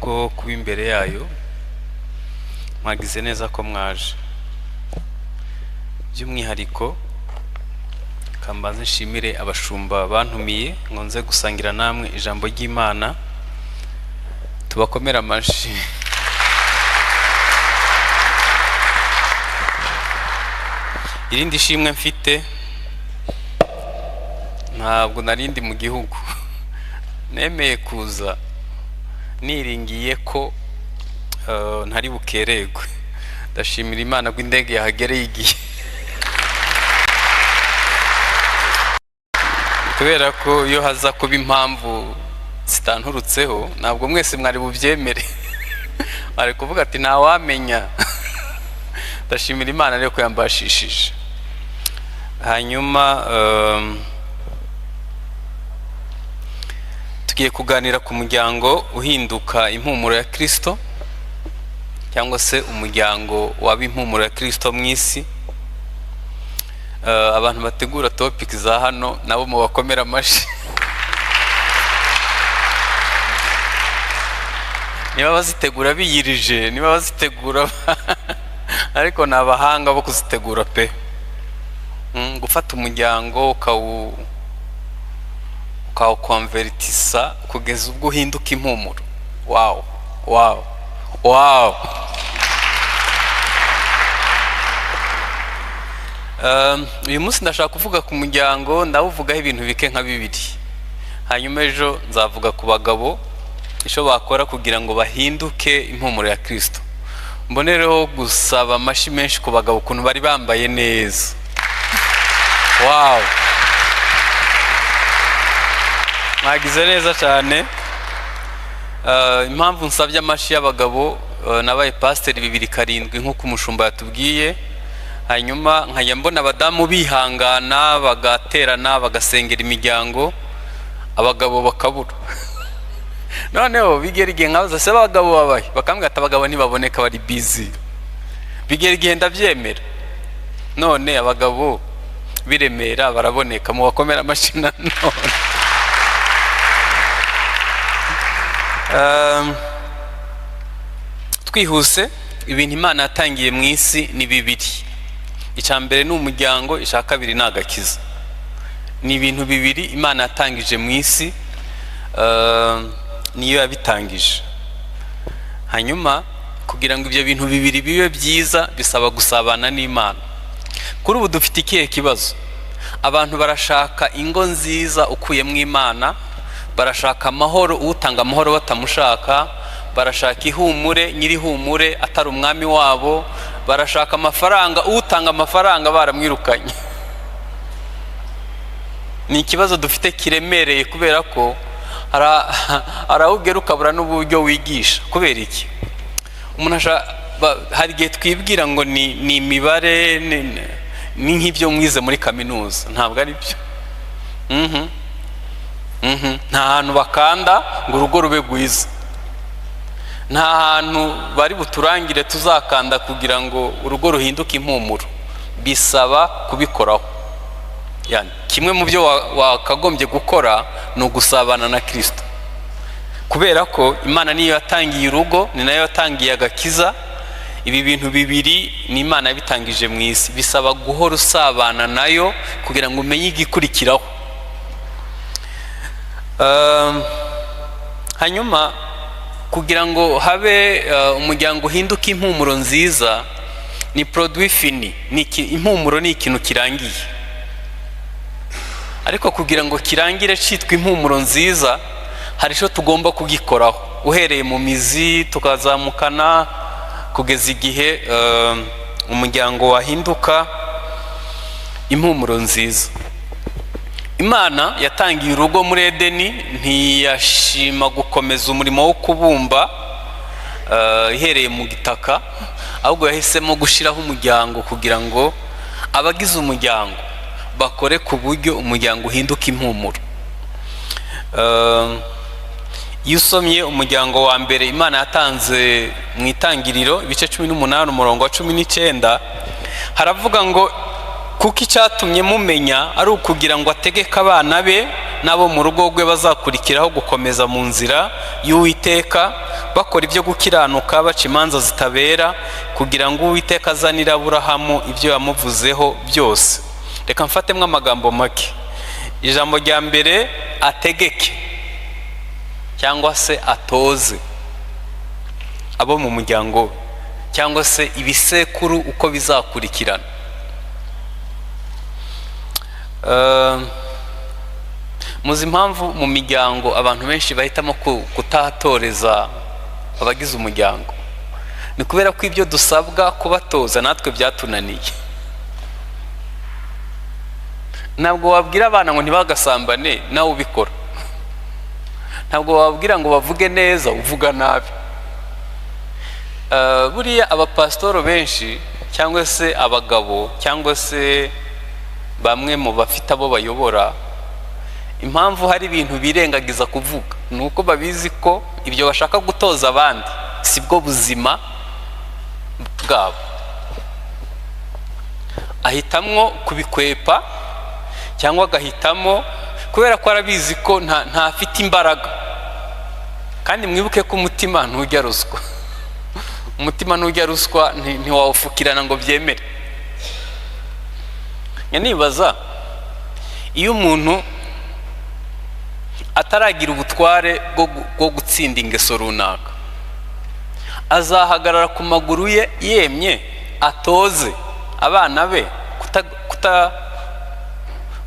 bwo kuba imbere yayo. Mwagize neza ko mwaje. By'umwihariko kambanze nshimire abashumba bantumiye ngo nze gusangira namwe ijambo ry'Imana. Tubakomera amashi. Irindi shimwe mfite, ntabwo narindi mu gihugu, nemeye kuza niringiye ko ntari bukererwe. Ndashimira Imana ko indege yahagereye igihe, kubera ko iyo haza kuba impamvu zitanturutseho ntabwo mwese mwari bubyemere. Ari kuvuga ati ntawamenya. Ndashimira Imana rero ko yambashishije. Hanyuma tugiye kuganira ku muryango uhinduka impumuro ya Kristo, cyangwa se umuryango waba impumuro ya Kristo mu isi. Abantu bategura topic za hano nabo mu bakomera amashi. Niba bazitegura biyirije, niba bazitegura ariko nabahanga bo kuzitegura pe. Gufata umuryango ukawukonvertisa kugeza ubwo uhinduka impumuro. Wow, wow, wow. Uyu munsi ndashaka kuvuga ku muryango, ndawuvugaho ibintu bike nka bibiri. Hanyuma ejo nzavuga ku bagabo icyo bakora kugira ngo bahinduke impumuro ya Kristo. Mbonereho gusaba amashi menshi ku bagabo ukuntu bari bambaye neza. Wow, mwagize neza cyane. Impamvu nsabye amashi y'abagabo, nabaye pasiteri 2 nk'uko umushumba yatubwiye. Hanyuma nkajya mbona abadamu bihangana bagaterana bagasengera imiryango, abagabo bakabura. Noneho bigera igihe nkabaza se abagabo babaye, bakambwira ati abagabo ntibaboneka bari busy. Bigera igihe ndabyemera, none abagabo biremera baraboneka. Mu bakomera amashina none. Twihuse, ibintu Imana yatangiye mu isi ni bibiri. Icya mbere ni umuryango, icya kabiri ni agakiza. Ni ibintu bibiri Imana yatangije mu isi, niyo yabitangije. Hanyuma kugira ngo ibyo bintu bibiri bibe byiza bisaba gusabana n'Imana. Kuri ubu dufite ikihe kibazo? Abantu barashaka ingo nziza ukuyemo Imana, barashaka amahoro utanga amahoro batamushaka, barashaka ihumure nyiri humure atari umwami wabo, barashaka amafaranga utanga amafaranga baramwirukanye. Ni ikibazo dufite kiremereye, kubera ko arawugera ukabura n'uburyo wigisha. Kubera iki? Umuntu hari igihe twibwira ngo ni imibare, ni nk'ibyo mwize muri kaminuza. Ntabwo ari byo. Nta hantu bakanda ngo urugo rube rwiza. Nta hantu bari buturangire tuzakanda kugira ngo urugo ruhinduke impumuro. Bisaba kubikoraho. Yani kimwe mu byo wakagombye gukora ni ugusabana na Kristo, kubera ko Imana niyo yatangiye urugo, ni nayo yatangiye agakiza. Ibi bintu bibiri ni Imana yabitangije mu isi, bisaba guhora usabana nayo kugira ngo umenye igikurikiraho. Hanyuma kugira ngo habe umuryango uhinduka impumuro nziza, ni produit fini. Impumuro ni ikintu kirangiye, ariko kugira ngo kirangire cyitwa impumuro nziza hari icyo tugomba kugikoraho, uhereye mu mizi tukazamukana kugeza igihe umuryango wahinduka impumuro nziza. Imana yatangiye urugo muri Edeni, ntiyashima gukomeza umurimo wo kubumba ihereye mu gitaka, ahubwo yahisemo gushyiraho umuryango kugira ngo abagize umuryango bakore ku buryo umuryango uhinduka impumuro. Iyo usomye umuryango wa mbere Imana yatanze mu itangiriro ibice 18 umurongo wa 19, haravuga ngo kuko icyatumye mumenya ari ukugira ngo ategeke abana be n'abo mu rugo rwe bazakurikiraho gukomeza mu nzira y'Uwiteka bakora ibyo gukiranuka baca imanza zitabera kugira ngo Uwiteka azanire Aburahamu ibyo yamuvuzeho byose. Reka mfatemo amagambo make. Ijambo rya mbere ategeke cyangwa se atoze abo mu muryango we cyangwa se ibisekuru uko bizakurikirana. Muzi impamvu mu miryango abantu benshi bahitamo kutatoreza abagize umuryango? Ni kubera ko ibyo dusabwa kubatoza natwe byatunaniye. Ntabwo wabwira abana ngo ntibagasambane nawe ubikora. Ntabwo wabwira ngo bavuge neza uvuga nabi. Buriya abapasitoro benshi cyangwa se abagabo cyangwa se bamwe mu bafite abo bayobora, impamvu hari ibintu birengagiza kuvuga ni uko babizi ko ibyo bashaka gutoza abandi si bwo buzima bwabo. Ahitamwo kubikwepa cyangwa agahitamo kubera ko arabizi ko ntafite imbaraga. Kandi mwibuke ko umutima ntujya ruswa. Umutima ntujya ruswa, ntiwawufukirana ngo byemere. Nibaza iyo umuntu ataragira ubutware bwo gutsinda ingeso runaka, azahagarara ku maguru ye yemye atoze abana be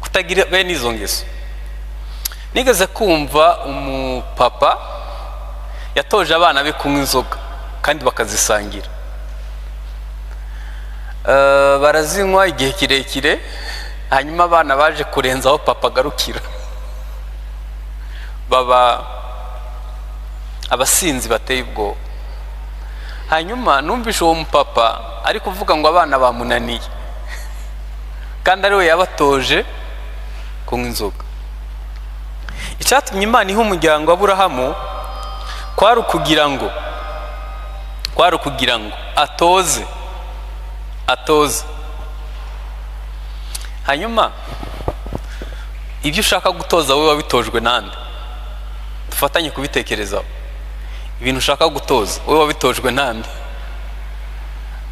kutagira bene izo ngeso. Nigeze kumva umupapa yatoje abana be kunywa inzoga kandi bakazisangira. Barazinywa igihe kirekire, hanyuma abana baje kurenzaho papa agarukira, baba abasinzi bateye ubwoba. Hanyuma numvishe uwo mupapa ari kuvuga ngo abana bamunaniye kandi ari we yabatoje kunywa inzoga. Icyatumye Imana iha umuryango wa Aburahamu kwari ukugira ngo atoze. Hanyuma ibyo ushaka gutoza wowe wabitojwe nande? Dufatanye kubitekerezaho. Ibintu ushaka gutoza wowe wabitojwe nande?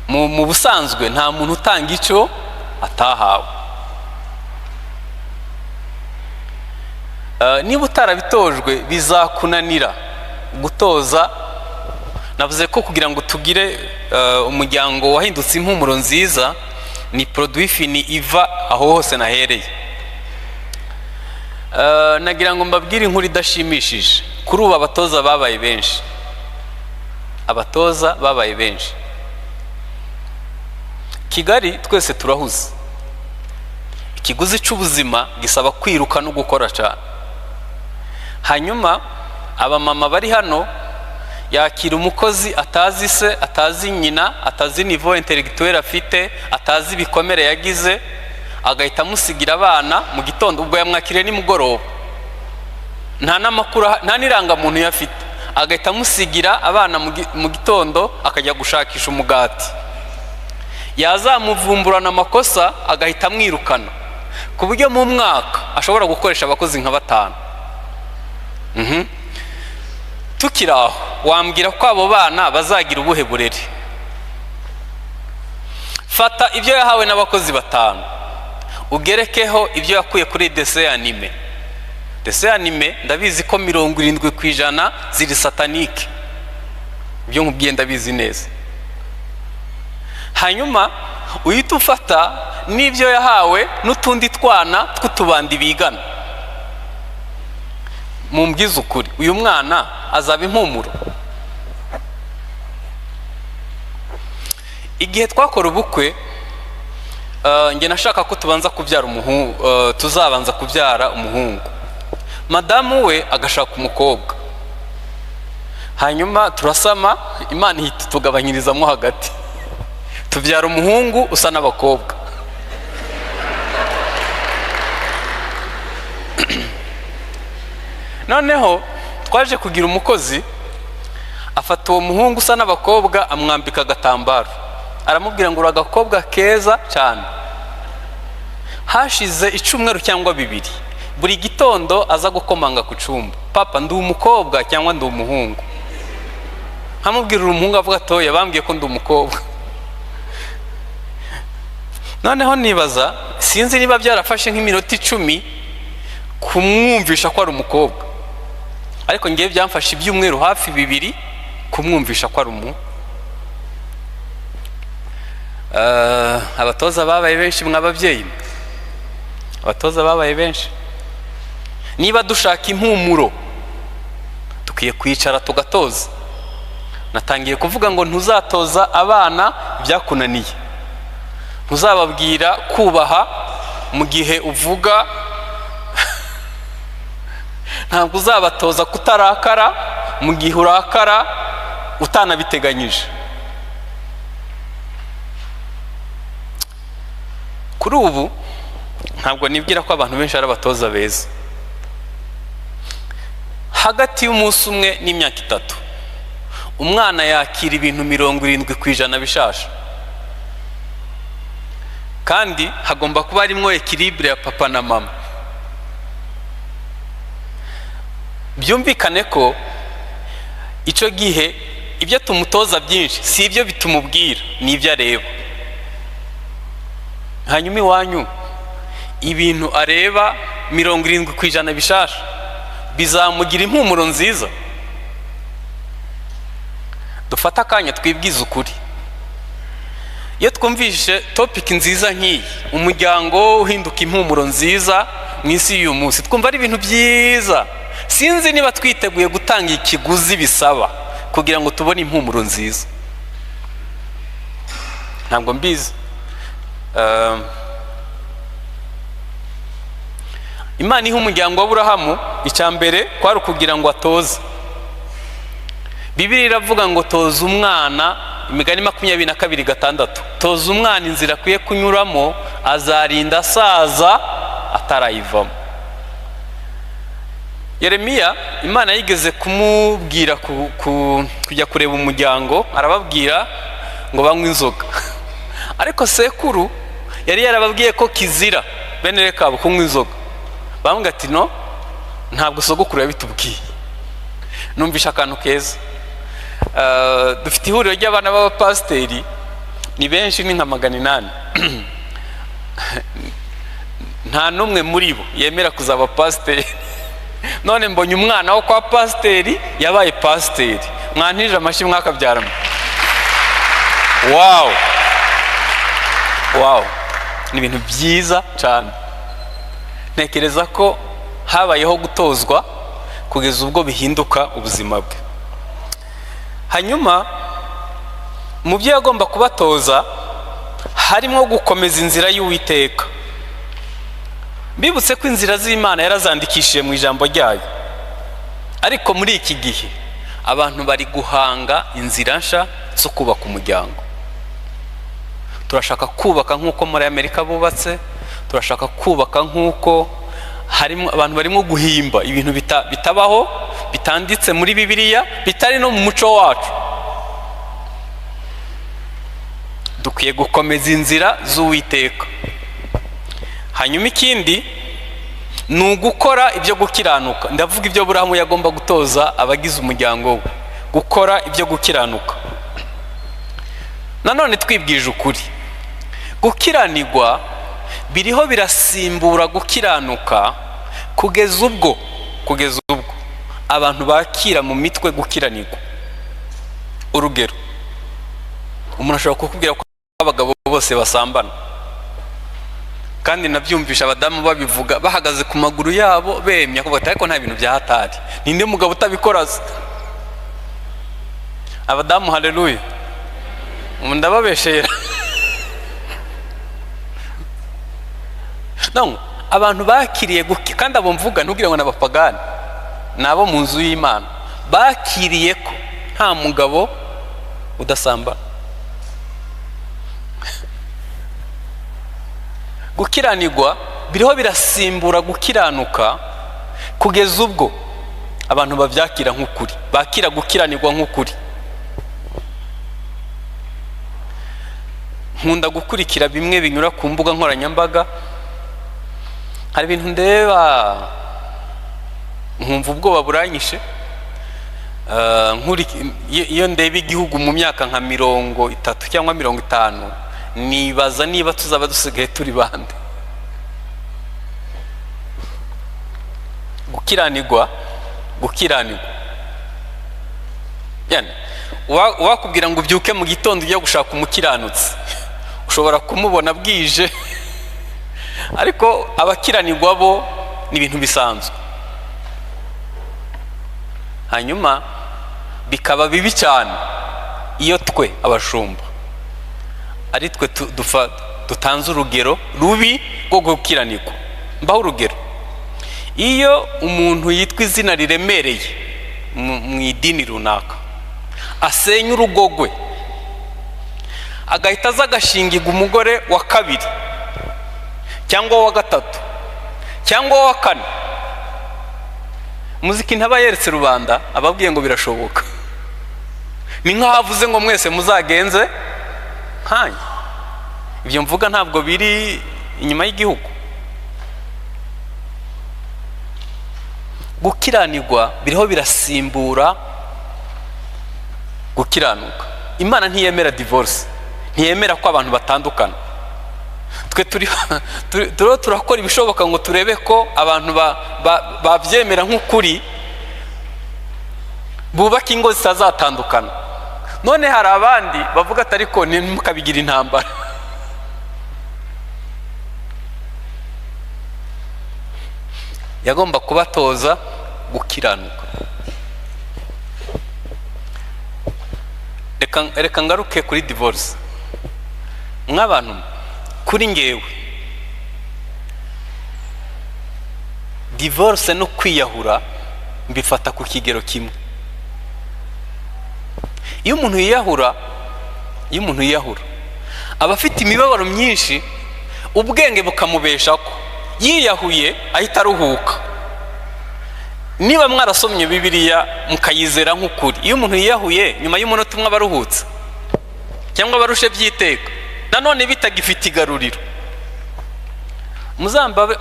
Mu busanzwe nta muntu utanga icyo atahawe. Niba utarabitojwe bizakunanira gutoza. Navuze ko kugira ngo tugire umuryango wahindutse impumuro nziza ni produit fini iva aho hose nahereye. Nagira ngo mbabwire inkuru idashimishije. Kuri ubu abatoza babaye benshi. Kigali twese turahuze. Ikiguzi cy'ubuzima gisaba kwiruka no gukora cyane. Hanyuma abamama bari hano yakira umukozi atazi se, atazi nyina, atazi niveau intellectuel afite, atazi ibikomere yagize, agahita amusigira abana mu gitondo. Ubwo yamwakiriye nimugoroba, nta namakuru nta nirangamuntu yafite, agahita amusigira abana mu gitondo akajya gushakisha umugati. Yazamuvumburana amakosa agahita amwirukana, ku buryo mu mwaka ashobora gukoresha abakozi nka 5. Tukiraho wambwira ko abo bana bazagira ubuhe burere? Fata ibyo yahawe n'abakozi 5 ugerekeho ibyo yakuye kuri dessin anime. Ndabizi ko 70% ziri satanike, ibyo nkubwiye ndabizi neza. Hanyuma uhita ufata n'ibyo yahawe n'utundi twana tw'utubandi bigana. Mumbwize ukuri, uyu mwana azaba impumuro? Igihe twakora ubukwe, nge nashaka ko tuzabanza kubyara umuhungu. Madamu we agashaka umukobwa. Hanyuma turasama, Imana ihita tugabanyirizamo hagati, tubyara umuhungu usa n'abakobwa. Noneho twaje kugira umukozi afata uwo muhungu usa n'abakobwa amwambika agatambaro, aramubwira ngo uragakobwa keza cyane. Hashize 1 cyangwa 2 buri gitondo aza gukomanga ku cumba, papa ndi umukobwa cyangwa ndi umuhungu? Nkamubwira umuhungu, avuga atoya bambwiye ko ndi umukobwa. Noneho nibaza, sinzi niba byarafashe nk'iminota 10 kumwumvisha ko ari umukobwa, ariko ngiye byamfashe ibyumweru hafi 2 kumwumvisha ko ari abatoza babaye benshi mw'ababyeyi, abatoza babaye benshi. Niba dushaka impumuro dukwiye kwicara tugatoza. Natangiye kuvuga ngo ntuzatoza abana byakunaniye, ntuzababwira kubaha mu gihe uvuga, ntabwo uzabatoza kutarakara mu gihe urakara utanabiteganyije. Kuri ubu ntabwo nibwira ko abantu benshi ari abatoza beza. Hagati y'umunsi umwe n'imyaka 3 umwana yakira ibintu 70% bishasha, kandi hagomba kuba harimo equilibre ya papa na mama. Byumvikane ko icyo gihe ibyo tumutoza byinshi si ibyo bitumubwira, ni ibyo areba. Hanyuma iwanyu ibintu areba 70% bishasha bizamugira impumuro nziza. Dufata akanya twibwiza ukuri. Iyo twumvishe topic nziza nk'iyi, umuryango uhinduka impumuro nziza mu isi y'uyu munsi, twumva ari ibintu byiza. Sinzi niba twiteguye gutanga ikiguzi bisaba kugira ngo tubone impumuro nziza. Ntabwo mbizi. Imana iha umuryango wa Aburahamu icyambere kwari kugira ngo atoze. Bibiliya iravuga ngo toza umwana, Imigani 22:6, toza umwana inzira akwiye kunyuramo azarinda asaza atarayivamo. Yeremiya Imana yigeze kumubwira kujya kureba umuryango, arababwira ngo banywe inzoga. Ariko sekuru yari yarababwiye ko kizira benere kabo kunywa inzoga. Bamubwira ati no, ntabwo sogokuru yabitubwiye. Numvisha akantu keza. Dufite ihuriro ry'abana b'abapasiteri, ni benshi, ni nka 800. Nta numwe muri bo yemera kuzaba pasiteri. None mbonye umwana wo kwa pasiteri yabaye pasiteri. Mwantije amashyi mwakabyaramo. Wow, wow, ni ibintu byiza cyane. Ntekereza ko habayeho gutozwa kugeza ubwo bihinduka ubuzima bwe. Hanyuma mu byo yagomba kubatoza harimo gukomeza inzira y'Uwiteka. Bibutse ko inzira z'Imana yarazandikishije mu ijambo ryayo, ariko muri iki gihe abantu bari guhanga inzira nsha zo kubaka umuryango. Turashaka kubaka nk'uko muri Amerika bubatse, turashaka kubaka nk'uko harimo abantu barimo guhimba ibintu bitabaho, bitanditse muri Bibiliya, bitari no mu muco wacu. Dukwiye gukomeza inzira z'Uwiteka. Hanyuma ikindi ni ugukora ibyo gukiranuka. Ndavuga ibyo Aburahamu yagomba gutoza abagize umuryango we, gukora ibyo gukiranuka. Nanone twibwije ukuri, gukiranirwa biriho birasimbura gukiranuka kugeza ubwo abantu bakira mu mitwe gukiranirwa. Urugero, umuntu ashobora kukubwira ko abagabo bose basambana, kandi nabyumvisha abadamu babivuga bahagaze ku maguru yabo bemya ko batari ko nta bintu bya hatari. Ninde mugabo utabikoraza? Abadamu haleluya, ndababeshera. No, abantu bakiriye kandi abo mvuga ntugire ngo n'abapagani, nabo mu nzu y'Imana bakiriye ko nta mugabo udasambana. Gukiranirwa biriho birasimbura gukiranuka kugeza ubwo abantu babyakira nk'ukuri, bakira gukiranirwa nk'ukuri. Nkunda gukurikira bimwe binyura ku mbuga nkoranyambaga, hari ibintu ndeba nkumva ubwoba buranyishe. Iyo ndeba igihugu mu myaka nka 30 cyangwa 50, nibaza niba tuzaba dusigaye turi bande. Gukiranirwa yani wakubwira ngo ubyuke mu gitondo ujya gushaka umukiranutsi, ushobora kumubona bwije, ariko abakiranirwa bo ni ibintu bisanzwe. Hanyuma bikaba bibi cyane iyo twe abashumba ari twe dutanze urugero rubi rwo gukiranirwa. Mbaho urugero, iyo umuntu yitwa izina riremereye mu idini runaka asenya urugo rwe, agahita aza agashingirwa umugore wa 2 cyangwa wa 3 cyangwa wa 4, muziki ntaba yeretse rubanda, ababwiye ngo birashoboka. Ni nk'ahavuze ngo mwese muzagenze nkanya. Ibyo mvuga ntabwo biri inyuma y'igihugu. Gukiranirwa biriho birasimbura gukiranuka. Imana ntiyemera divorce, ntiyemera ko abantu batandukana. Twe turakora ibishoboka ngo turebe ko abantu babyemera nk'ukuri, bubaka ingo zitazatandukana. None hari abandi bavuga ati ariko ntimukabigira intambara. Yagomba kubatoza gukiranuka. Reka ngaruke kuri divorce. Nk'abantu, kuri ngewe divorce no kwiyahura mbifata ku kigero kimwe. Iyo umuntu yiyahura aba afite imibabaro myinshi, ubwenge bukamubesha ko yiyahuye ahita aruhuka. Niba mwarasomye Bibiliya mukayizera nk'ukuri, iyo umuntu yiyahuye nyuma y'umunota umwe abaruhutse cyangwa abarushe byiteka, nanone bitagifite igaruriro.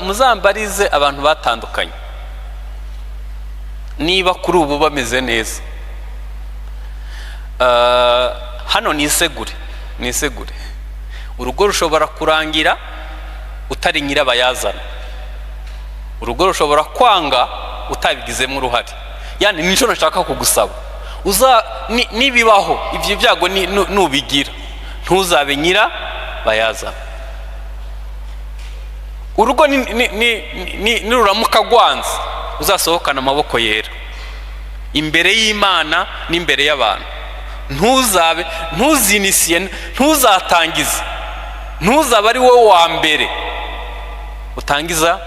Muzambarize abantu batandukanye niba kuri ubu bameze neza. Hano nisegure. Urugo rushobora kurangira utari nyirabayazana. Urugo rushobora kwanga utabigizemo uruhare. Yani nico nashaka kugusaba, nibibaho ivyo byago nubigira, ntuzabe nyirabayazana. Urugo niruramuka gwanze uzasohokana amaboko yera imbere y'Imana n'imbere y'abantu. Ntuzinisiye, ntuzatangize, ntuzaba ari wowe wa mbere utangiza.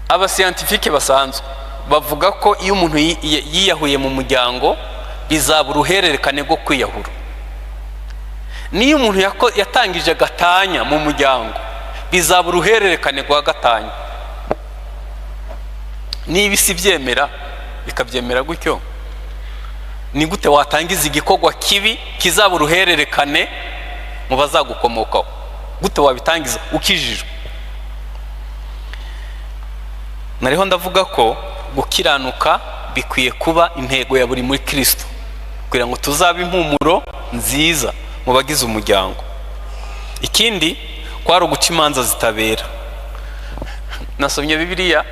Aba scientifique basanzwe bavuga ko iyo umuntu yiyahuye mu muryango bizaba uruhererekane rwo kwiyahura. Niyo umuntu yatangije gatanya mu muryango bizaba uruhererekane rwa gatanya. Niba isi byemera bikabyemera gutyo, ni gute watangiza igikorwa kibi kizaba uruhererekane mu bazagukomokaho? Gute wabitangiza ukijijwe? Nariho ndavuga ko gukiranuka bikwiye kuba intego ya buri muri Kristo, kugira ngo tuzabe impumuro nziza mu bagize umuryango. Ikindi kwari uguca imanza zitabera. Nasomye Bibiliya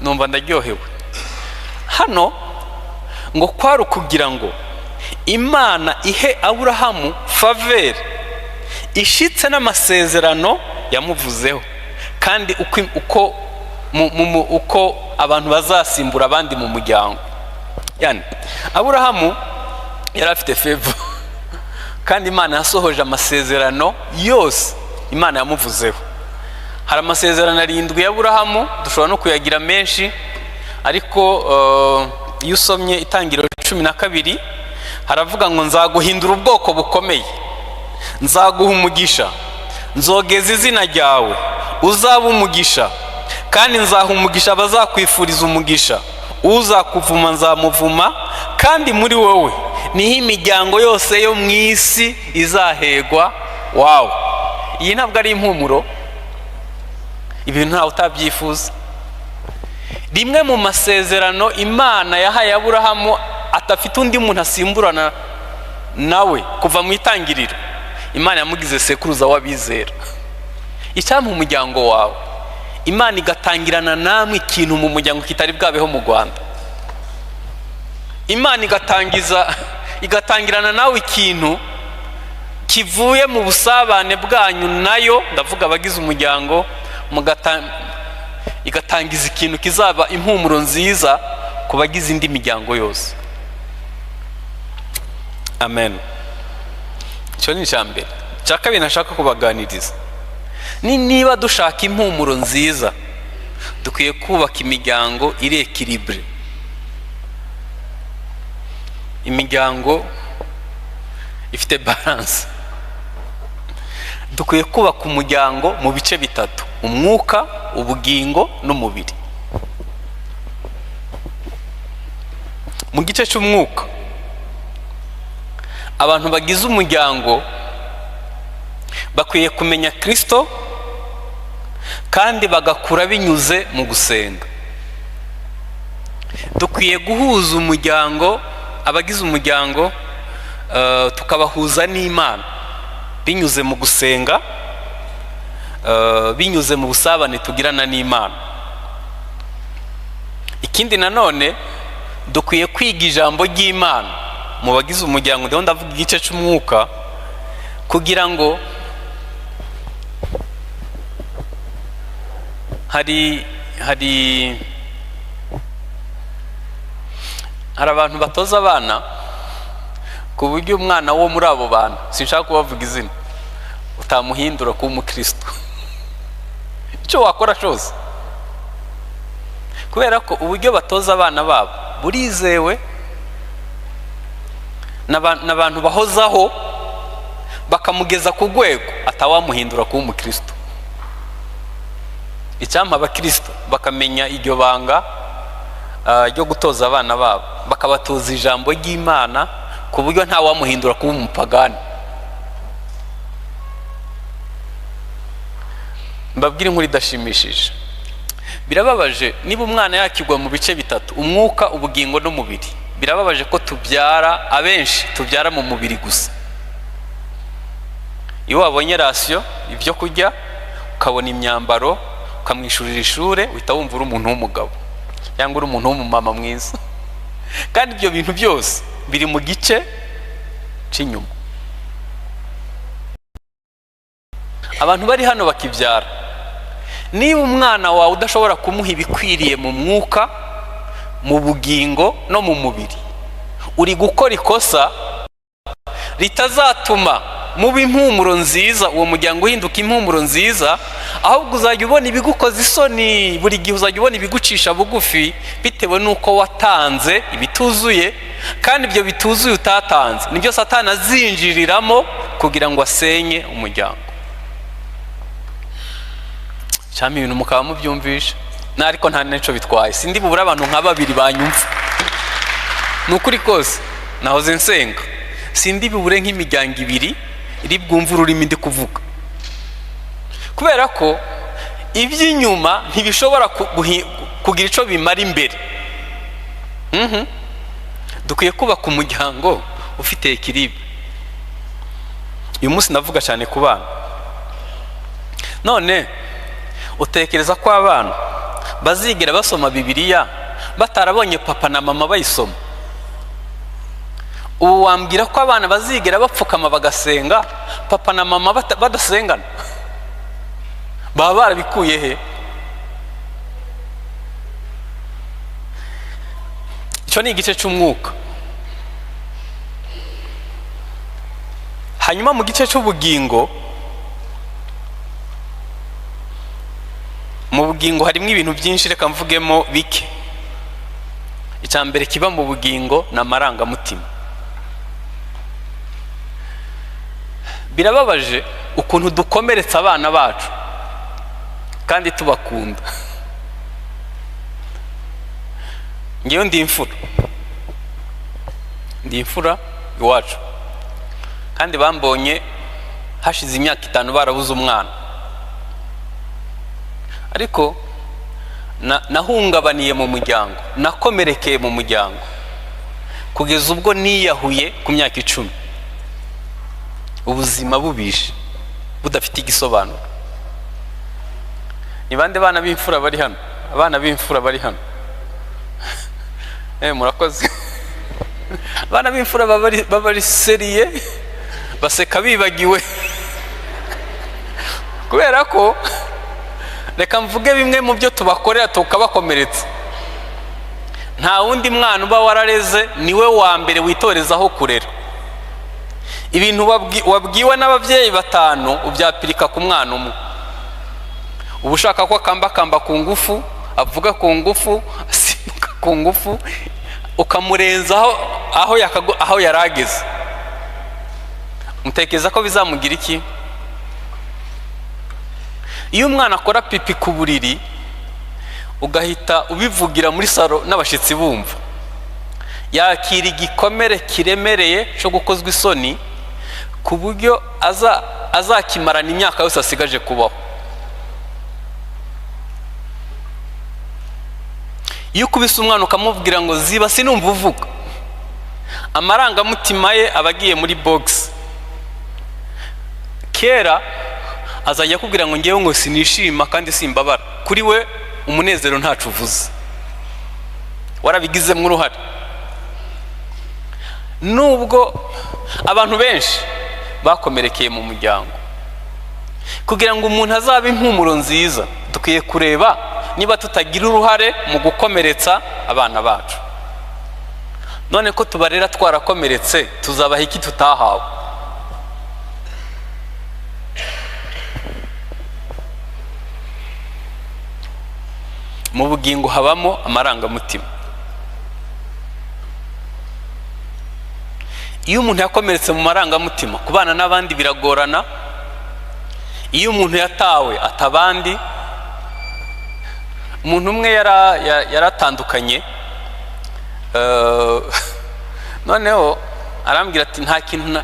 numva ndaryohewe. Hano ngo kwari ukugira ngo Imana ihe Aburahamu favere ishitse n'amasezerano yamuvuzeho, kandi uko abantu bazasimbura abandi mu muryango. Yani Aburahamu yari afite favor, kandi Imana yasohoje amasezerano yose Imana yamuvuzeho. Hari amasezerano 7 ya Aburahamu, dushobora no kuyagira menshi, ariko iyo usomye Itangiriro 12 haravuga ngo nzaguhindura ubwoko bukomeye, nzaguha umugisha, nzogeza izina ryawe, uzaba umugisha, kandi nzaha umugisha abazakwifuriza umugisha, uzakuvuma nzamuvuma, kandi muri wowe niho imiryango yose yo mu isi izahegwa. Wow, iyi ntabwo ari impumuro, ibintu ntawe utabyifuza. Rimwe mu masezerano Imana yahaye Aburahamu atafite undi muntu asimburana nawe kuva mu itangiriro, Imana yamugize sekuruza w'abizera. Icyampa umuryango wawe Imana igatangirana namwe ikintu mu muryango kitari bwabeho mu Rwanda. Imana igatangirana nawe ikintu kivuye mu busabane bwanyu nayo, ndavuga abagize umuryango, igatangiza ikintu kizaba impumuro nziza ku bagize indi miryango yose. Amen. Icyo ni icyambere. Icya kabiri nashaka kubaganiriza, niba dushaka impumuro nziza dukwiye kubaka imiryango iri ekilibure, imiryango ifite balance. Dukwiye kubaka umuryango mu bice bitatu: umwuka, ubugingo n'umubiri. Mu gice cy'umwuka, abantu bagize umuryango bakwiye kumenya Kristo kandi bagakura binyuze mu gusenga. Dukwiye guhuza umuryango, abagize umuryango tukabahuza n'Imana binyuze mu gusenga, binyuze mu busabane tugirana n'Imana. Ikindi nanone, dukwiye kwiga ijambo ry'Imana mu bagize umuryango, ndabona ndavuga igice cy'umwuka, kugira ngo hari abantu batoza abana ku buryo umwana wo muri abo bantu, sinshaka kubavuga izina, utamuhindura kuba umukristo icyo wakora cyose, kubera ko uburyo batoza abana babo burizewe, n'abantu bahozaho bakamugeza ku rwego atawamuhindura kuba umukristo. Icyampa abakristo bakamenya iryo banga ryo gutoza abana babo, bakabatoza ijambo ry'Imana ku buryo nta wamuhindura kuba umupagani. Mbabwire inkuru idashimishije. Birababaje niba umwana yakigwa mu bice bitatu: umwuka, ubugingo n'umubiri. Birababaje ko tubyara, abenshi tubyara mu mubiri gusa. Iyo wabonye rasiyo, ibyo kurya, ukabona imyambaro, ukamwishurira ishure, uhita wumva uri umuntu w'umugabo cyangwa uri umuntu w'umumama mwiza. Kandi ibyo bintu byose biri mu gice cy'inyuma. Abantu bari hano bakibyara, niba umwana wawe udashobora kumuha ibikwiriye mu mwuka, mu bugingo no mu mubiri, uri gukora ikosa ritazatuma muba impumuro nziza, uwo muryango uhinduka impumuro nziza, ahubwo uzajya ubona ibigukoza isoni. Buri gihe uzajya ubona ibigucisha bugufi bitewe n'uko watanze ibituzuye, kandi ibyo bituzuye utatanze nibyo Satani azinjiriramo kugira ngo asenye umuryango. Cyami ibintu mukaba mubyumvisha, ariko nta n'icyo bitwaye. Sindi bubura abantu nka babiri banyumva, nukuri kose nahoze nsenga, sindi bubure nk'imiryango ibiri iri bwumva ururimi ndi kuvuga, kubera ko iby'inyuma ntibishobora kugira icyo bimara imbere. Dukwiye kubaka umuryango ufite ekilibre. Uyu munsi ndavuga cyane ku bana. None utekereza ko abana bazigera basoma Bibiliya batarabonye papa na mama bayisoma? Ubu wambwira ko abana bazigera bapfukama bagasenga papa na mama badasengana? Baba barabikuye he? Icyo ni igice cy'umwuka. Hanyuma mu gice cy'ubugingo, mu bugingo harimo ibintu byinshi, reka mvugemo bike. Icya mbere kiba mu bugingo ni amarangamutima. Birababaje ukuntu dukomeretsa abana bacu kandi tubakunda. Ngewe ndi imfura, iwacu, kandi bambonye hashize imyaka 5 barabuze umwana, ariko nahungabaniye mu muryango, nakomerekeye mu muryango kugeza ubwo niyahuye ku myaka 10. Ubuzima bubishe budafite igisobanuro. Ni bande bana b'imfura bari hano? Abana b'imfura bari hano? Murakoze. Abana b'imfura babari seriye, baseka bibagiwe. Kubera ko reka mvuge bimwe mu byo tubakorera tukabakomeretsa. Nta wundi mwana uba warareze, niwe wa mbere witorezaho kurera. Ibintu wabwiwe n'ababyeyi 5 ubyapirika ku mwana umwe. Ubu ushaka ko akamba ku ngufu, avuga ku ngufu, asimbuka ku ngufu, ukamurenzaho aho yarageze. Mutekereza ko bizamugira iki? Iyo umwana akora pipi ku buriri ugahita ubivugira muri salo n'abashitsi bumva, yakira igikomere kiremereye cyo gukozwa isoni ku buryo azakimarana imyaka yose asigaje kubaho. Iyo ukubise umwana ukamubwira ngo ziba sinumva uvuga, amarangamutima ye abagiye muri box. Kera azajya kubwira ngo ngewe ngo sinishima kandi simbabara, kuri we umunezero ntacu uvuze, warabigizemo uruhare. Nubwo abantu benshi bakomerekeye mu muryango, kugira ngo umuntu azabe impumuro nziza dukwiye kureba niba tutagira uruhare mu gukomeretsa abana bacu. None ko tubarera twarakomeretse, tuzabaha iki tutahawe? Mu bugingo habamo amarangamutima. Iyo umuntu yakomeretse mu marangamutima, kubana n'abandi biragorana. Iyo umuntu yatawe atabandi, umuntu umwe yaratandukanye, noneho arambwira ati nta kintu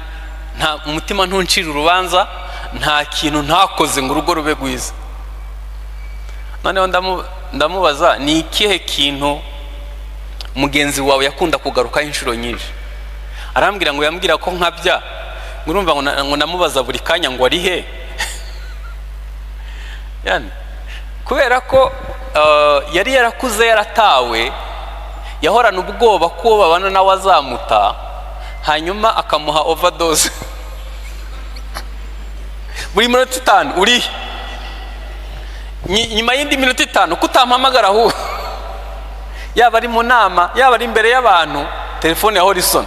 nta umutima ntuncira urubanza, nta kintu ntakoze ngo urugo rube rwiza. Noneho ndamubaza ni ikihe kintu mugenzi wawe yakunda kugarukaho inshuro nyinshi? Arambwira ngo yambwira ko nkabya, ngurumva ngo namubaza buri kanya ngo ari he. Yani kubera ko yari yarakuze yaratawe, yahorana ubwoba ko babana nawe azamuta, hanyuma akamuha overdose. Buri minota 5 uri nyuma y'indi minota 5 kutampamagara aho, yaba ari mu nama yaba ari imbere y'abantu, telefone ya Horizon.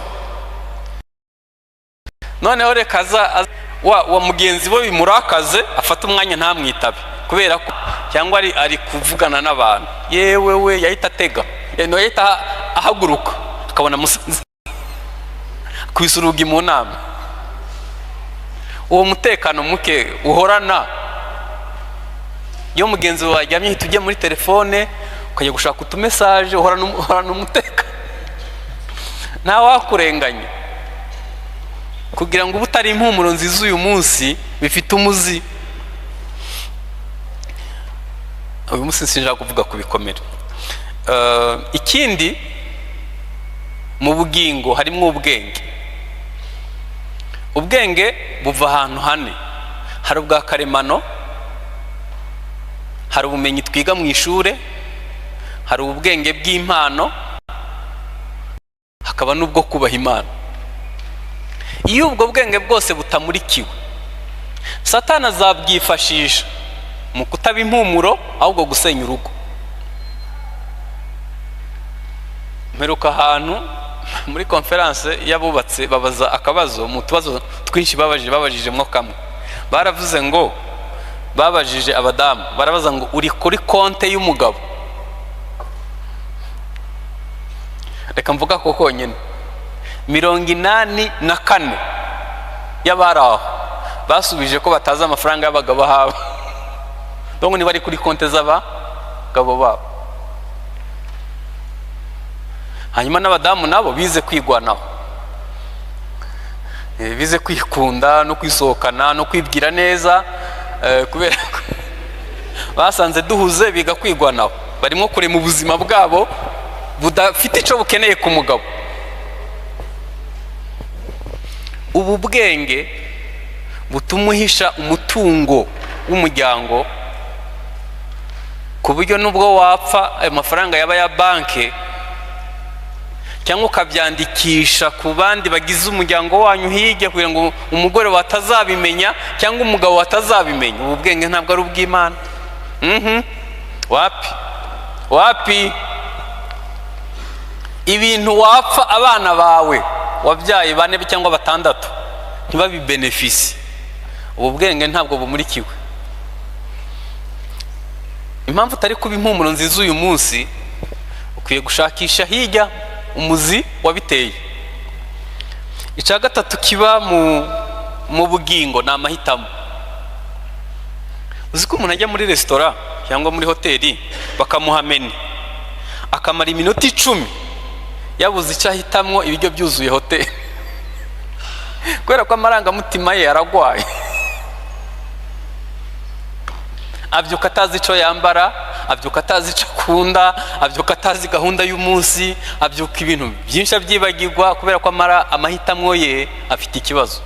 Noneho rekaza wa mugenzi we bimurakaze, afata umwanya ntamwitabe kubera ko cyangwa ari kuvugana n'abantu. Yewe we yahita atega, yahita ahaguruka akabona musanze kwisurugi mu nama. Uwo mutekano muke uhorana, iyo mugenzi wawe yajyamye hita ujye muri telefone ukajya gushaka utumesaje, uhorana umutekano, nta wakurenganya. Kugira ngo ubutari impumuro nziza uyu munsi bifite umuzi. Uyu munsi sinshaka kuvuga ku bikomere. Ikindi mu bugingo harimo ubwenge. Ubwenge buva ahantu hane. Hari ubwa karemano, hari ubumenyi twiga mu ishure, hari ubwenge bw'impano, hakaba n'ubwo kubaha Imana. Iyo ubwo bwenge bwose butamurikiwe, Satani azabwifashisha mu kutaba impumuro, ahubwo gusenya urugo. Mperuka ahantu muri conference y'abubatse babaza akabazo, mu tubazo twinshi babajijemo kamwe. Baravuze ngo babajije abadamu, barabaza ngo uri kuri konte y'umugabo? Reka mvuga ko konyene 84 y'abaraho basubije ko bataza amafaranga y'abagabo habo. Dongo ni bari kuri konte z'abagabo babo. Hanyuma n'abadamu nabo bize kwigwanaho. bize kwikunda no kwisohokana no kwibwira neza, kubera ko basanze duhuze biga kwigwanaho, barimo kure mu buzima bwabo budafite icyo bukeneye ku mugabo. Ubu bwenge butuma uhisha umutungo w'umuryango ku buryo nubwo wapfa ayo mafaranga yaba ya banki, cyangwa ukabyandikisha ku bandi bagize umuryango wanyu hirya kugira ngo umugore watazabimenya cyangwa umugabo watazabimenya. Ubu bwenge ntabwo ari ubw'Imana. Wapi ibintu wapfa abana bawe wabyaye 4 cyangwa 6 ntibabibenefisi, ubu bwenge ntabwo bumurikiwe. Impamvu utari kuba impumuro nziza uyu munsi, ukwiye gushakisha hirya umuzi wabiteye. Icya gatatu kiba mu bugingo ni amahitamo. Uzi ko umuntu ajya muri resitora cyangwa muri hoteli bakamuha menu, akamara iminota 10 yabuze icyo ahitamwo ibiryo byuzuye hoteli kubera ko amarangamutima ye aragwaye. Abyuka atazi icyo yambara, abyuka atazi icyo akunda, abyuka atazi gahunda y'umunsi, abyuka ibintu byinshi abyibagirwa kubera ko amahitamo ye afite ikibazo.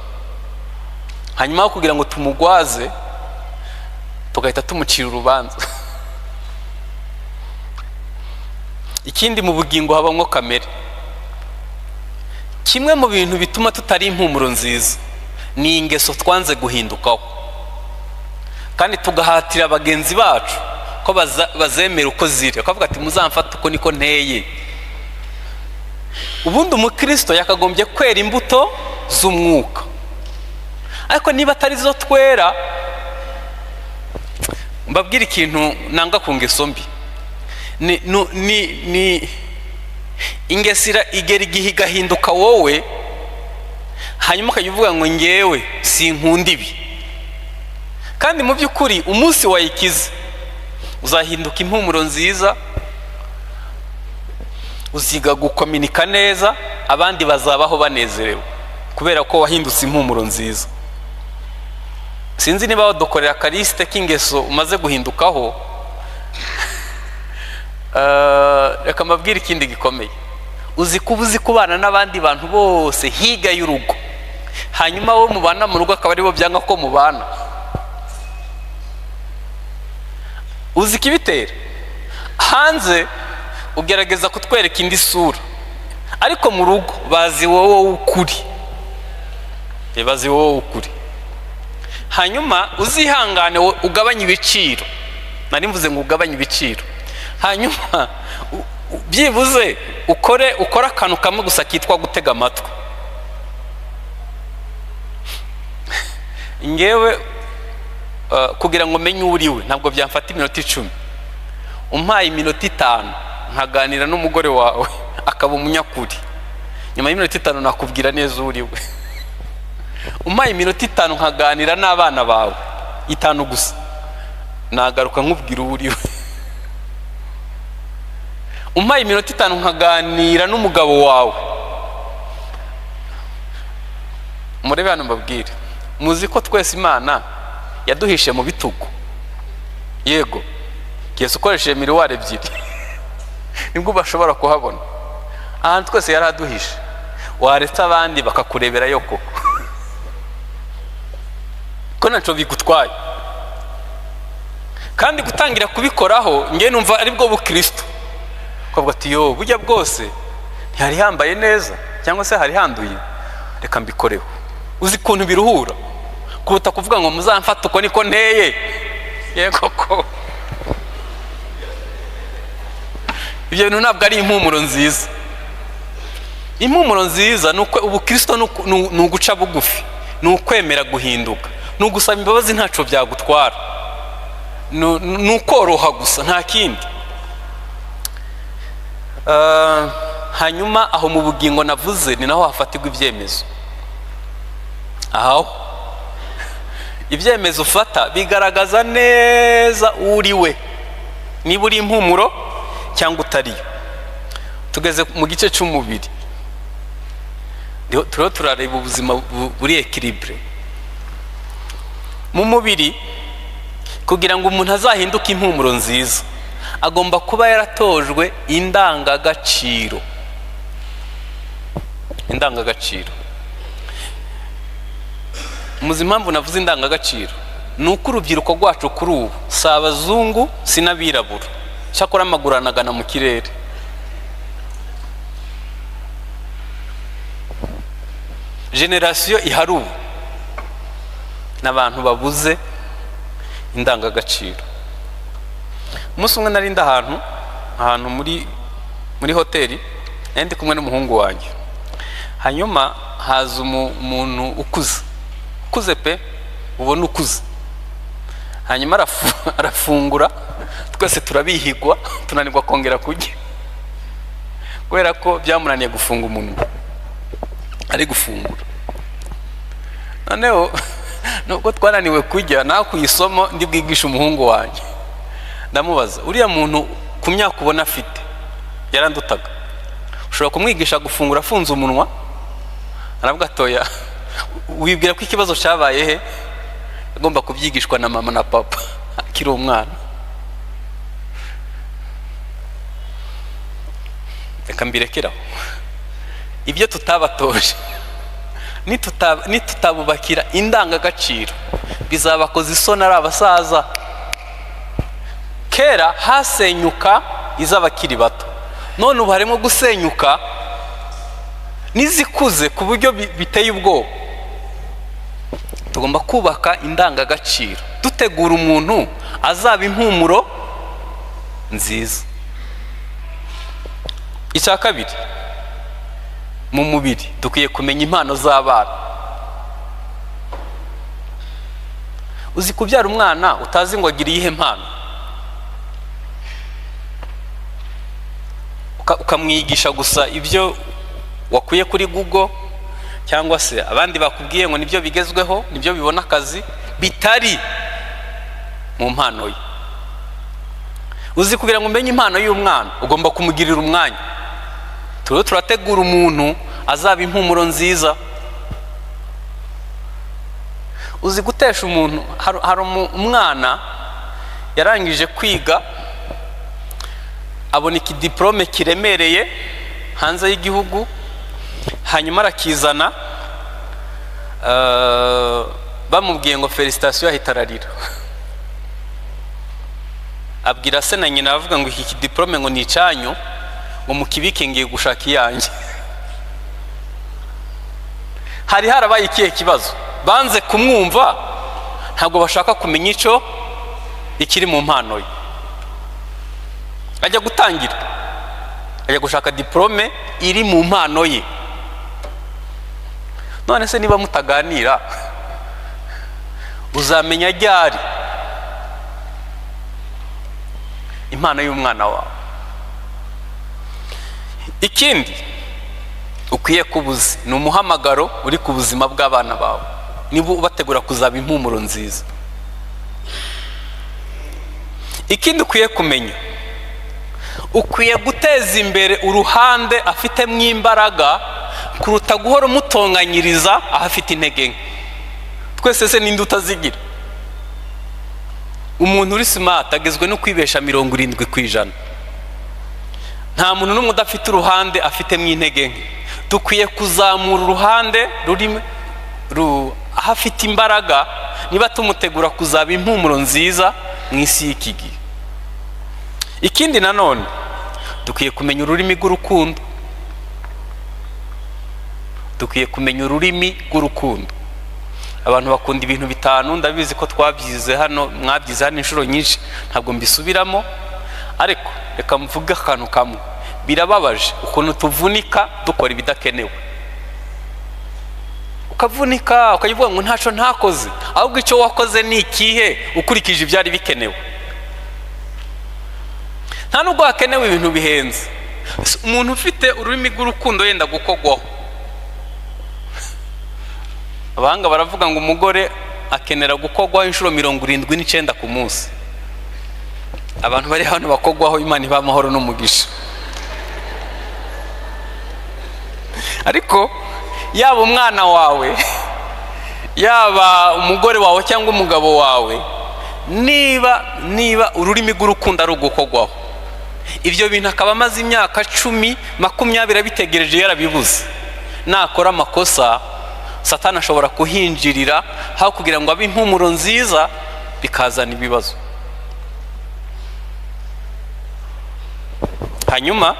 Hanyuma kugira ngo tumugwaze tugahita tumucira urubanza. Ikindi mu bugingo habamo kamere. Kimwe mu bintu bituma tutari impumuro nziza ni ingeso twanze guhindukaho, kandi tugahatira bagenzi bacu ko bazemera uko ziri, akavuga ati muzamfata uko niko nteye. Ubundi umukristo yakagombye kwera imbuto z'umwuka, ariko niba atari zo twera, mbabwira ikintu nanga ku ngeso mbi. ni ingesira igera igihe igahinduka wowe, hanyuma ukajya uvuga ngo ngewe sinkunda ibi. Kandi mu by'ukuri umunsi wayikize uzahinduka impumuro nziza, uziga gukominika neza, abandi bazabaho banezerewe kubera ko wahindutse impumuro nziza. Sinzi niba wadukorera karisite k'ingeso umaze guhindukaho. Reka mbabwire ikindi gikomeye. Uzi kuba uzi kubana n'abandi bantu bose higa y'urugo, hanyuma wo mubana mu rugo akaba aribo byanga ko mubana. Uzi kibitera? Hanze ugerageza kutwereka indi sura, ariko mu rugo bazi wowe ukuri, bazi wowe ukuri. Hanyuma uzihangane ugabanye ibiciro. Nari mvuze ngo ugabanye ibiciro. Hanyuma byibuze ukore akantu kamwe gusa kitwa gutega amatwi. Ngewe kugira ngo menye uriwe ntabwo byamfata iminota 10. Umpaye iminota 5 nkaganira n'umugore wawe akaba umunyakuri, nyuma y'iminota 5 nakubwira neza uriwe. Umpaye iminota 5 nkaganira n'abana bawe 5 gusa, nagaruka nkubwira uriwe. Umpaye iminota 5 nkaganira n'umugabo wawe, murebe hano mbabwire, muzi ko twese Imana yaduhishe mu bitugu. Yego, Yesu ukoresheje miriwari 2 nibwo bashobora kuhabona. Ahantu twese yaraduhishe, waretse abandi bakakureberayo koko ko naco bigutwaye. Kandi gutangira kubikoraho ngiye numva ari bwo bukristo, kwavuga ati yo burya bwose ntihari hambaye neza cyangwa se hari handuye, reka mbikoreho. Uzi kuntu biruhura kuruta kuvuga ngo muzamfata uko niko nteye. Yego ko ibyo bintu ntabwo ari impumuro nziza. Impumuro nziza nuko ubukristo ni uguca bugufi, ni ukwemera guhinduka, ni ugusaba imbabazi ntaco byagutwara, ni ukoroha gusa nta kindi. Hanyuma aho mu bugingo navuze ni naho hafatirwa ibyemezo. Aho ibyemezo ufata bigaragaza neza uriwe, niba uri impumuro cyangwa utariyo. Tugeze mu gice cy'umubiri. turiho turareba ubuzima buri equilibre mu mubiri. Kugira ngo umuntu azahinduke impumuro nziza agomba kuba yaratojwe indangagaciro. Muzi impamvu navuze indangagaciro? Ni uko urubyiruko rwacu kuri ubu si abazungu si n'abirabura, cyakora amaguru anagana mu kirere. Generasiyo ihari ubu n'abantu babuze indangagaciro. Umunsi umwe nari ahantu muri hoteli, ndi kumwe n'umuhungu wanjye. Hanyuma haza umuntu ukuze pe, ubona ukuze. Hanyuma arafungura, twese turabihigwa, tunanirwa kongera kurya kubera ko byamunaniye gufunga umunwa ari gufungura. Noneho nubwo twananiwe kurya, naho kuyisomo ndi bwigisha umuhungu wanjye, ndamubaza, uriya muntu ku myaka ubona afite yarandutaga, ushobora kumwigisha gufungura afunze umunwa? Aravuga atoya, wibwira ko ikibazo cyabaye he? Agomba kubyigishwa na mama na papa akiri umwana. Reka mbirekeraho. Ibyo tutabatoje nitutabubakira indangagaciro bizabakoza isoni ari abasaza. Kera hasenyuka iz'abakiri bato, none ubu harimo gusenyuka n'izikuze ku buryo biteye ubwoba. Tugomba kubaka indangagaciro dutegura umuntu azaba impumuro nziza. Icya kabiri, mu mubiri dukwiye kumenya impano z'abana. Uzi kubyara umwana utazi ngo agire iyihe mpano, ukamwigisha gusa ibyo wakuye kuri Google cyangwa se abandi bakubwiye ngo nibyo bigezweho, nibyo bibona akazi, bitari mu mpano ye. Uzi kugira ngo umenye impano y'umwana ugomba kumugirira umwanya. Turategura umuntu azaba impumuro nziza. Uzi gutesha umuntu, hari umwana yarangije kwiga abona ikidiplome kiremereye hanze y'igihugu, hanyuma arakizana, bamubwiye ngo felicitation, ahita ararira. Abwira se na nyina, avuga ngo iki kidiplome ngo ni icyanyu, ngo mukibike ngiye gushaka iyanjye. Hari harabaye ikihe kibazo? Banze kumwumva, ntabwo bashaka kumenya icyo ikiri mu mpano ye. Ajya gutangira, ajya gushaka diplome iri mu mpano ye. None se niba mutaganira uzamenya ryari impano y'umwana wawe? Ikindi ukwiye kubuzi ni umuhamagaro uri ku buzima bw'abana bawe, niba ubategura kuzaba impumuro nziza. Ikindi ukwiye kumenya, ukwiye guteza imbere uruhande afitemo imbaraga kuruta guhora umutonganyiriza ahafite intege nke. Twese se ninde utazigira? Umuntu uri smart agezwe no kwibesha 70%. Nta muntu n'umwe udafite uruhande afitemo intege nke. Dukwiye kuzamura uruhande rurimo ahafite imbaraga, niba tumutegura kuzaba impumuro nziza mu isi y'iki gihe. Ikindi nanone dukwiye kumenya ururimi rw'urukundo. Dukwiye kumenya ururimi rw'urukundo. Abantu bakunda ibintu bitanu, ndabizi ko twabyize hano, mwabyize hano inshuro nyinshi, ntabwo mbisubiramo, ariko reka mvuge akantu kamwe. Birababaje ukuntu tuvunika dukora ibidakenewe. Ukavunika ukayivuga ngo ntaco ntakoze, ahubwo icyo wakoze ni ikihe ukurikije ibyari bikenewe. Nta nubwo hakenewe ibintu bihenze. Umuntu ufite ururimi rw'urukundo yenda gukogwaho. Abahanga baravuga ngo umugore akenera gukogwaho inshuro 79 ku munsi. Abantu bari hano bakogwaho, Imana iba amahoro n'umugisha. Ariko yaba umwana wawe yaba umugore wawe cyangwa umugabo wawe, niba ururimi rw'urukundo ari ugukogwaho, ibyo bintu akaba amaze imyaka 10, 20 abitegereje yarabibuze, nakora amakosa Satani ashobora kuhinjirira aho kugira ngo abe impumuro nziza bikazana ibibazo. Hanyuma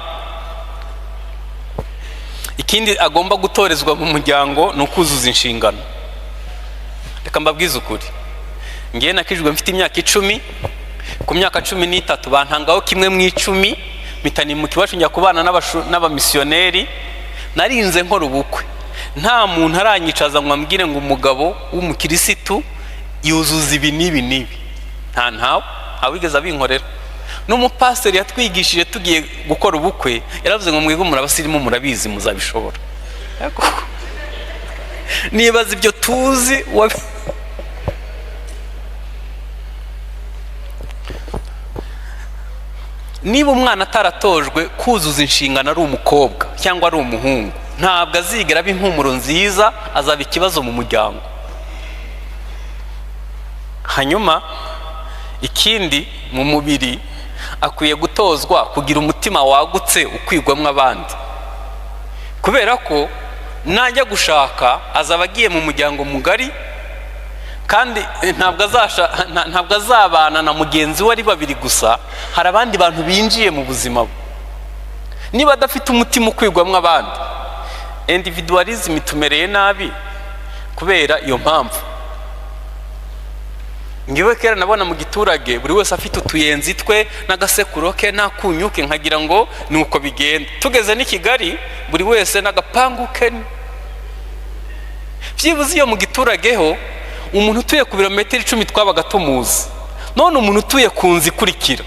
ikindi agomba gutorezwa mu muryango ni ukuzuza inshingano. Reka mbabwize ukuri, ngiye nakijwe mfite imyaka 10, ku myaka 13 bantangaho kimwe mu 10 mitani mu kiwacu njya kubana n'abamisiyoneri, narinze nkora ubukwe, nta muntu aranyicaza ngo ambwire ngo umugabo w'umukirisitu yuzuza ibi n'ibi, ntawigeze abinkorera. N'umupasiteri yatwigishije tugiye gukora ubukwe yaravuze ngo mwebwe murabasirimu murabizi muzabishobora. Nibaza ibyo tuzi niba umwana ataratojwe kuzuza inshingano ari umukobwa cyangwa ari umuhungu, ntabwo azigera aba impumuro nziza, azaba ikibazo mu muryango. Hanyuma ikindi, mu mubiri akwiye gutozwa kugira umutima wagutse ukwigwamo abandi, kubera ko najya gushaka azaba agiye mu muryango mugari, kandi ntabwo azabana na mugenzi we ari babiri gusa, hari abandi bantu binjiye mu buzima bwe. Niba adafite umutima ukwigwamo abandi, individualism itumereye nabi kubera iyo mpamvu. Ngiwe kera nabona mu giturage buri wese afite utuyenzi twe n'agasekuro ke n'akunyuke, nkagira ngo ni uko bigenda. Tugeze n'i Kigali buri wese n'agapangu ke. Byibuze iyo mu giturage ho umuntu utuye ku birometero 10 twabaga tumuzi, none umuntu utuye ku nzu ikurikira.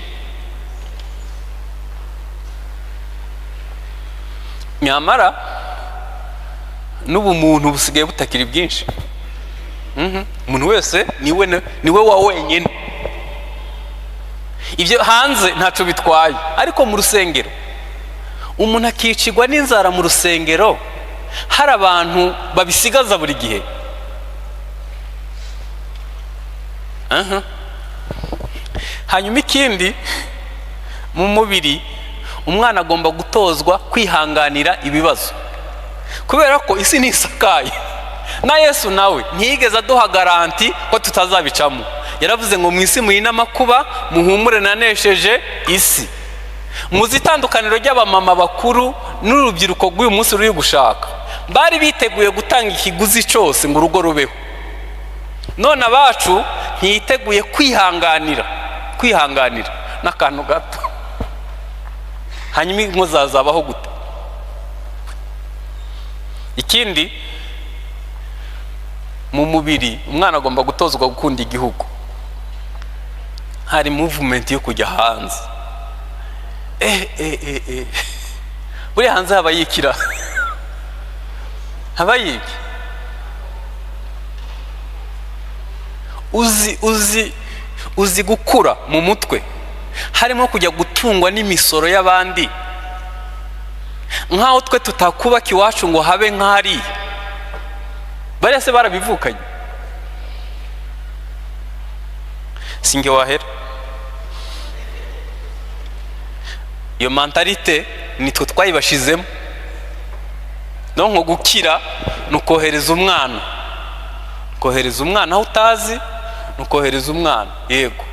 Nyamara n'ubumuntu busigaye butakiri bwinshi. Umuntu wese niwe wa wenyine. Ibyo hanze ntacyo bitwaye, ariko mu rusengero umuntu akicigwa n'inzara mu rusengero, hari abantu babisigaza buri gihe. Hanyuma ikindi, mu mubiri umwana agomba gutozwa kwihanganira ibibazo, kubera ko isi nisakaye. Na Yesu nawe ntiyigeze aduha garanti ko tutazabicamo. Yaravuze ngo mu isi muhina amakuba, muhumure nanesheje isi. Muzi itandukaniro ry'abamama bakuru n'urubyiruko rw'uyu munsi ruri gushaka, bari biteguye gutanga ikiguzi cyose ngo urugo rubeho. None abacu ntiyiteguye kwihanganira n'akantu gato. Hanyuma ingo zazabaho gute? Ikindi, mu mubiri umwana agomba gutozwa gukunda igihugu. Hari movement yo kujya hanze. Buri hanze haba yikira, haba yiki. Uzi gukura mu mutwe, harimo kujya gutungwa n'imisoro y'abandi, nkaho twe tutakubaka iwacu ngo habe nk'hariya. Bariya se barabivukanye? Singe wahera. Iyo mentalite nitwe twayibashizemo. Nko gukira nukohereza umwana. Kohereza umwana aho utazi, nukohereza umwana. Yego.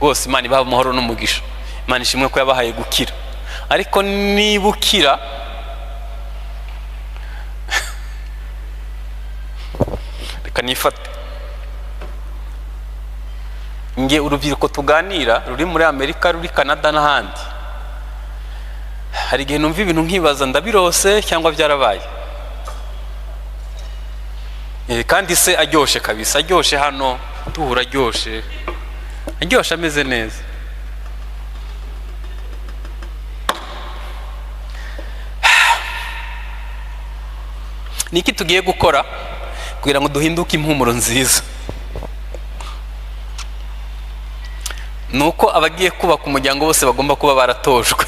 Bose Imana ibaha amahoro n'umugisha. Imana ishimwe ko yabahaye gukira. Ariko niba ukira, reka nifate. Nge urubyiruko tuganira ruri muri Amerika, ruri Canada n'ahandi, hari igihe numva ibintu nkibaza ndabirose cyangwa byarabaye. Kandi se aryoshe kabisa, aryoshe hano duhura, aryoshe ameze neza. Niki tugiye gukora kugira ngo duhinduke impumuro nziza? Nuko abagiye kubaka umuryango bose bagomba kuba baratojwe,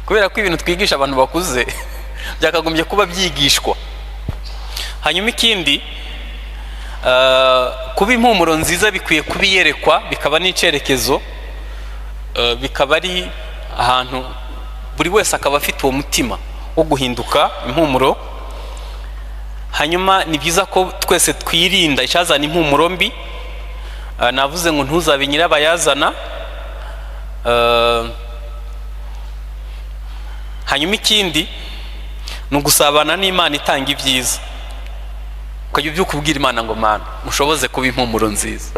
kubera ko ibintu twigisha abantu bakuze byakagombye kuba byigishwa. Hanyuma ikindi, kuba impumuro nziza bikwiye kubiyerekwa, bikaba n'icyerekezo, bikaba ari ahantu buri wese akaba afite uwo mutima wo guhinduka impumuro. Hanyuma ni byiza ko twese twirinda icyazana impumuro mbi. Navuze ngo ntuzabe nyirabayazana. Hanyuma ikindi ni ugusabana n'Imana itanga ibyiza, ukajya ubyuka ubwira Imana ngo Mana mushoboze kuba impumuro nziza,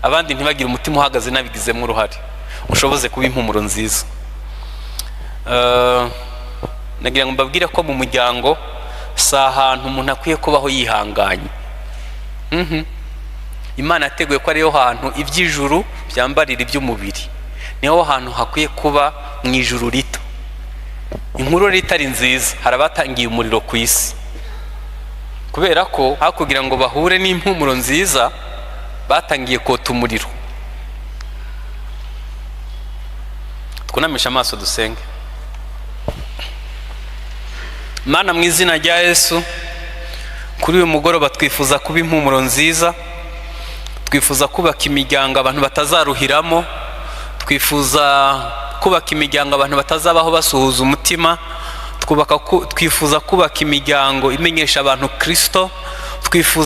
abandi ntibagire umutima uhagaze nabigizemo uruhare, mushoboze kuba impumuro nziza. Nagira ngo mbabwire ko mu muryango si ahantu umuntu akwiye kubaho yihanganye. Imana yateguye ko ariyo hantu iby'ijuru byambarira iby'umubiri, niho hantu hakwiye kuba mu ijuru rito. Inkuru ritari nziza, hari abatangiye umuriro ku isi, kubera ko hakugira ngo bahure n'impumuro nziza batangiye kota umuriro. Twunamisha amaso dusenge. Mana, mu izina rya Yesu, kuri uyu mugoroba twifuza kuba impumuro nziza, twifuza kubaka imiryango abantu batazaruhiramo, twifuza kubaka imiryango abantu batazabaho basuhuza umutima, twifuza kubaka imiryango imenyesha abantu Kristo, twifuza